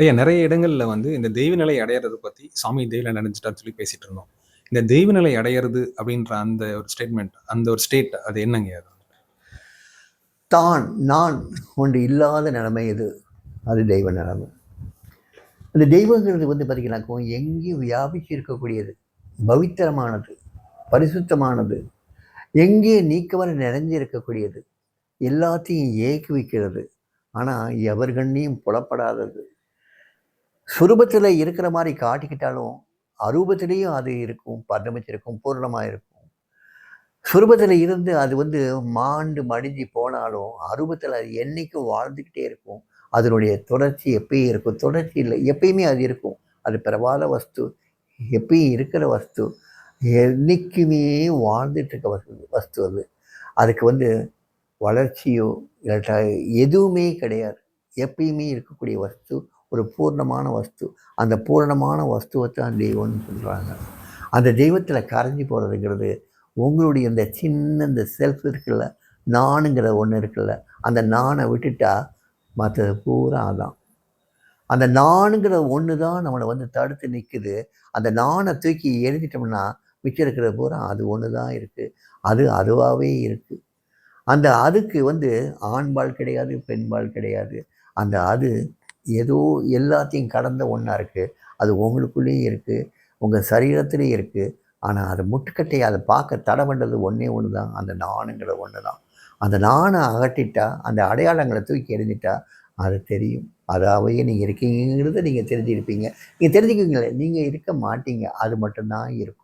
ஐயா நெறைய இடங்கள்ல வந்து இந்த தெய்வ நிலை அடையறத பத்தி, சாமி தெய்வ நிலை அடைஞ்சுட்டான்னு சொல்லி பேசிட்டு இருந்தோம். இந்த தெய்வ நிலை அடையறது அப்படின்ற அந்த ஒரு ஸ்டேட்மெண்ட், அந்த ஒரு ஸ்டேட் அது என்னங்கய்யா அது? தான், நான் ஒன்று இல்லாத நிலைமை இது. அது தெய்வ நிலைமை. அந்த தெய்வங்கிறது வந்து பார்த்தீங்கன்னாக்கோ, எங்கேயும் வியாபிச்சு இருக்கக்கூடியது. பவித்திரமானது, பரிசுத்தமானது, எங்கே நீக்கமர நிறைஞ்சு இருக்கக்கூடியது. எல்லாத்தையும் ஏக்குவிக்கிறது. ஆனால் எவர் கண்ணியும் புலப்படாதது. சுரூபத்தில் இருக்கிற மாதிரி காட்டிக்கிட்டாலும், அரூபத்திலேயும் அது இருக்கும், பரிணமிச்சிருக்கும், பூர்ணமாக இருக்கும். சுரூபத்தில் இருந்து அது வந்து மாண்டு மடிஞ்சு போனாலும், அரூபத்தில் அது என்றைக்கும் வாழ்ந்துக்கிட்டே இருக்கும். அதனுடைய தொடர்ச்சி எப்பயும் இருக்கும். தொடர்ச்சி இல்லை, எப்பயுமே அது இருக்கும். அது பிறவாத வஸ்து, எப்பயும் இருக்கிற வஸ்து, என்றைக்குமே வாழ்ந்துட்டு இருக்க வஸ்து அது. அதுக்கு வந்து வளர்ச்சியோ இல்லாட்டா எதுவுமே கிடையாது. எப்பயுமே இருக்கக்கூடிய வஸ்து, ஒரு பூர்ணமான வஸ்து. அந்த பூரணமான வஸ்துவை தான் தெய்வம்னு சொல்கிறாங்க. அந்த தெய்வத்தில் கரைஞ்சி போகிறதுங்கிறது உங்களுடைய இந்த சின்ன இந்த செல்ஃப் இருக்குல்ல, நானுங்கிற ஒன்று இருக்குல்ல, அந்த நானை விட்டுட்டா மற்றது பூரா அதான். அந்த நானுங்கிற ஒன்று தான் நம்மளை வந்து தடுத்து நிற்குது. அந்த நானை தூக்கி எரிஞ்சிட்டோம்னா மிச்சம் இருக்கிறது பூரா அது ஒன்று தான் இருக்குது. அது அதுவாகவே இருக்குது. அந்த அதுக்கு வந்து ஆண்பால் கிடையாது, பெண்பால் கிடையாது. அந்த அது ஏதோ எல்லாத்தையும் கடந்த ஒன்றா இருக்குது. அது உங்களுக்குள்ளேயும் இருக்குது, உங்கள் சரீரத்துலேயும் இருக்குது. ஆனால் அதை முட்டுக்கட்டையை அதை பார்க்க தடை பண்ணுறது ஒன்றே ஒன்று தான், அந்த நானுங்கிற ஒன்று தான். அந்த நானை அகட்டிட்டா, அந்த அடையாளங்களை தூக்கி எறிஞ்சிட்டா அது தெரியும். அதாவே நீங்கள் இருக்கீங்கிறத நீங்கள் தெரிஞ்சுருப்பீங்க. நீங்கள் தெரிஞ்சுக்குவீங்களே, நீங்கள் இருக்க மாட்டீங்க. அது மட்டும்தான் இருக்கும்.